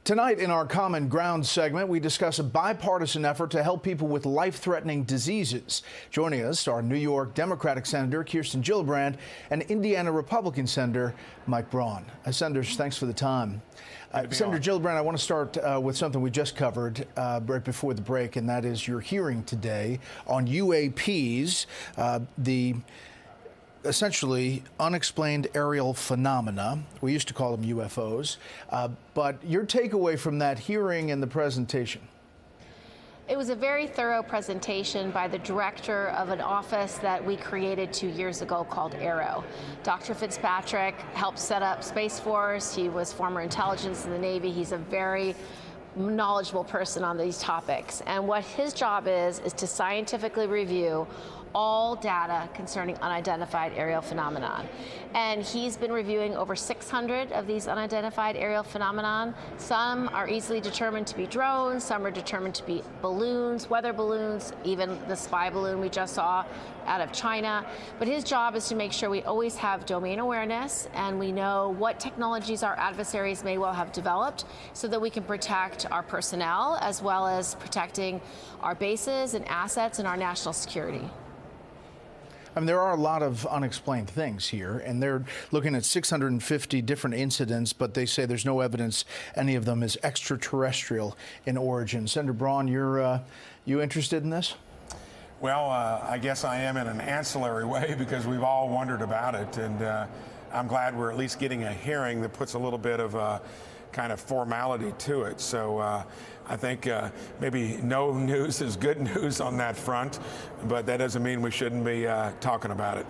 Tonight in our Common Ground segment, we discuss a bipartisan effort to help people with life-threatening diseases. Joining us are New York Democratic Senator Kirsten Gillibrand and Indiana Republican Senator Mike Braun. Senators, thanks for the time. Senator Gillibrand, I want to start with something we just covered right before the break, and that is your hearing today on UAPs, the essentially unexplained aerial phenomena. We used to call them UFOs. But your takeaway from that hearing and the presentation? It was a very thorough presentation by the director of an office that we created 2 years ago called AARO. Dr. Fitzpatrick helped set up Space Force. He was former intelligence in the Navy. He's a very knowledgeable person on these topics. And what his job is to scientifically review all data concerning unidentified aerial phenomenon. And he's been reviewing over 600 of these unidentified aerial phenomenon. Some are easily determined to be drones, some are determined to be balloons, weather balloons, even the spy balloon we just saw out of China. But his job is to make sure we always have domain awareness and we know what technologies our adversaries may well have developed so that we can protect our personnel as well as protecting our bases and assets and our national security. I mean, there are a lot of unexplained things here, and they're looking at 650 different incidents, but they say there's no evidence any of them is extraterrestrial in origin. Senator Braun, you interested in this? Well, I guess I am in an ancillary way because we've all wondered about it, and I'm glad we're at least getting a hearing that puts a little bit of kind of formality to it. So I think maybe no news is good news on that front, but that doesn't mean we shouldn't be talking about it.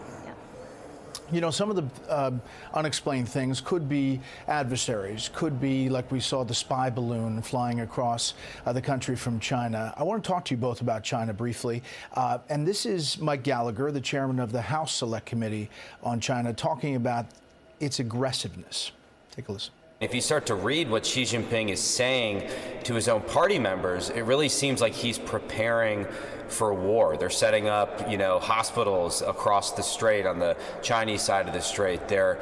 You know, some of the unexplained things could be adversaries, could be like we saw the spy balloon flying across the country from China. I want to talk to you both about China briefly. And this is Mike Gallagher, the chairman of the House Select Committee on China, talking about its aggressiveness. Take a listen. If you start to read what Xi Jinping is saying to his own party members, it really seems like he's preparing for war. They're setting up, hospitals across the strait on the Chinese side of the strait. They're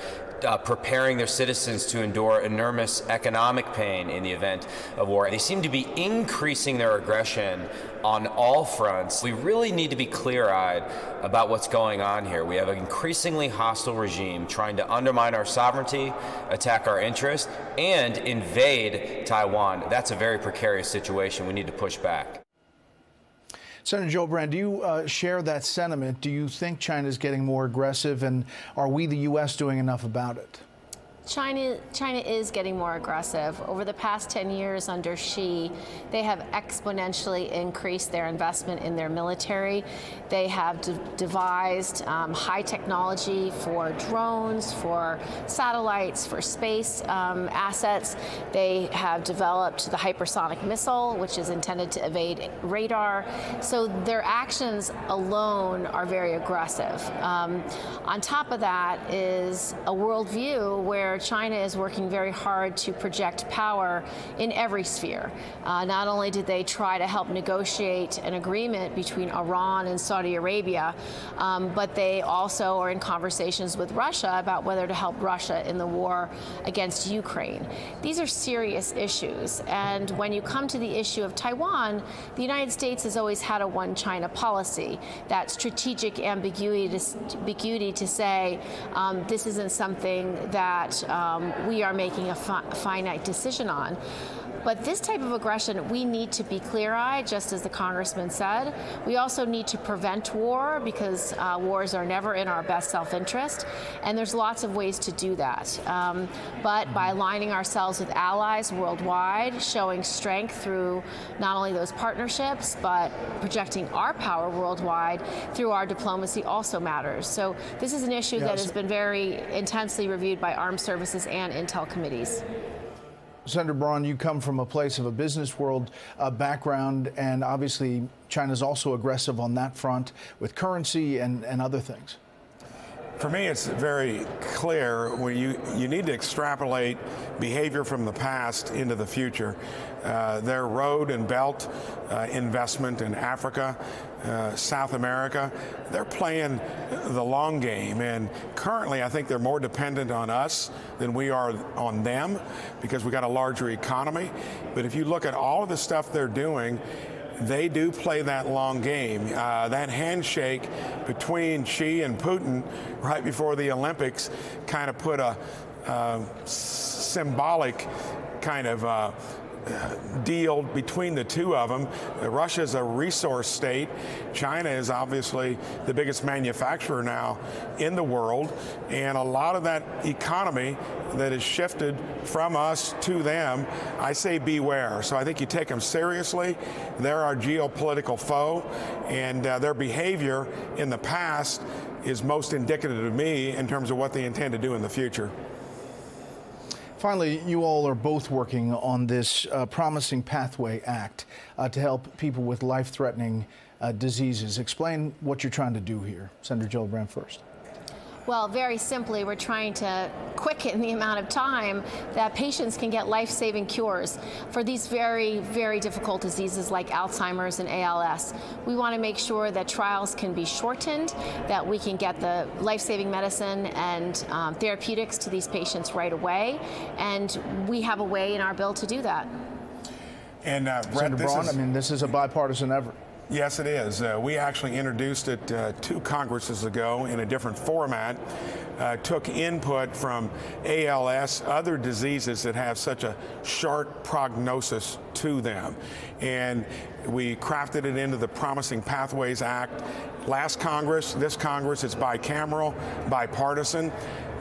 preparing their citizens to endure enormous economic pain in the event of war. They seem to be increasing their aggression on all fronts. We really need to be clear-eyed about what's going on here. We have an increasingly hostile regime trying to undermine our sovereignty, attack our interests, and invade Taiwan. That's a very precarious situation. We need to push back. Senator Joe Brown, do you share that sentiment? Do you think China is getting more aggressive, and are we, the U.S., doing enough about it? China is getting more aggressive. Over the past 10 years under Xi, they have exponentially increased their investment in their military. They have devised high technology for drones, for satellites, for space assets. They have developed the hypersonic missile, which is intended to evade radar. So their actions alone are very aggressive. On top of that is a worldview where China is working very hard to project power in every sphere. Not only did they try to help negotiate an agreement between Iran and Saudi Arabia, but they also are in conversations with Russia about whether to help Russia in the war against Ukraine. These are serious issues, and when you come to the issue of Taiwan, the United States has always had a one-China policy, that strategic ambiguity to say this isn't something that we are making a finite decision on. But this type of aggression, we need to be clear-eyed, just as the congressman said. We also need to prevent war because wars are never in our best self-interest, and there's lots of ways to do that. But by aligning ourselves with allies worldwide, showing strength through not only those partnerships, but projecting our power worldwide through our diplomacy also matters. So this is an issue that has been very intensely reviewed by armed services and intel committees. Senator Braun, you come from a place of a business world background, and obviously China's also aggressive on that front with currency and other things. For me, it's very clear when you need to extrapolate behavior from the past into the future. Their road and belt investment in Africa, South America, they're playing the long game. And currently, I think they're more dependent on us than we are on them because we got a larger economy. But if you look at all of the stuff they're doing, they do play that long game. That handshake between Xi and Putin right before the Olympics kind of put a symbolic kind of deal between the two of them. Russia's a resource state. China is obviously the biggest manufacturer now in the world, and a lot of that economy that has shifted from us to them, I say beware. So I think you take them seriously. They're our geopolitical foe, and their behavior in the past is most indicative to me in terms of what they intend to do in the future. Finally, you all are both working on this Promising Pathway Act to help people with life-threatening diseases. Explain what you're trying to do here. Senator Gillibrand first. Well, very simply, we're trying to quicken the amount of time that patients can get life-saving cures for these very, very difficult diseases like Alzheimer's and ALS. We want to make sure that trials can be shortened, that we can get the life-saving medicine and therapeutics to these patients right away, and we have a way in our bill to do that. And Bret, Senator Braun, this is a bipartisan effort. Yes, it is. We actually introduced it 2 Congresses ago in a different format, took input from ALS, other diseases that have such a short prognosis to them. And we crafted it into the Promising Pathways Act. Last Congress, this Congress, it's bicameral, bipartisan,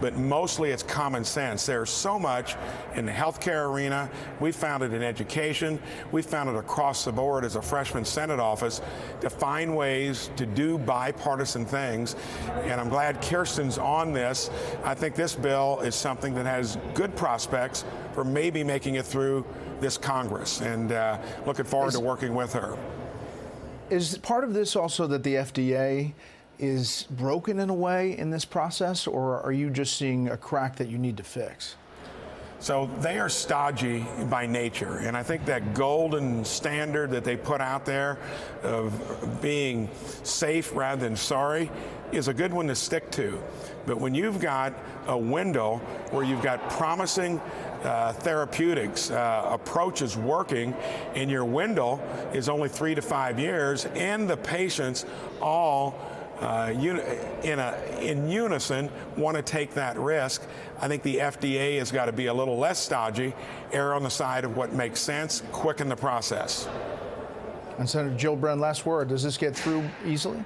but mostly it's common sense. There's so much in the healthcare arena. We found it in education. We found it across the board as a freshman Senate office to find ways to do bipartisan things. And I'm glad Kirsten's on this. I think this bill is something that has good prospects for maybe making it through this Congress, and looking forward to working with her. Is part of this also that the FDA is broken in a way in this process, or are you just seeing a crack that you need to fix? So they are stodgy by nature, and I think that golden standard that they put out there of being safe rather than sorry is a good one to stick to. But when you've got a window where you've got promising therapeutics approaches working, and your window is only 3 to 5 years, and the patients all in unison want to take that risk, I think the FDA has got to be a little less stodgy, err on the side of what makes sense, quicken the process. And Senator Gillibrand, last word, does this get through easily?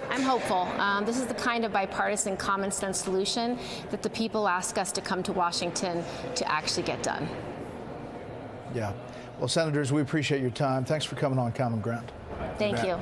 I'm hopeful. This is the kind of bipartisan common sense solution that the people ask us to come to Washington to actually get done. Yeah. Well, Senators, we appreciate your time. Thanks for coming on Common Ground. Thank you.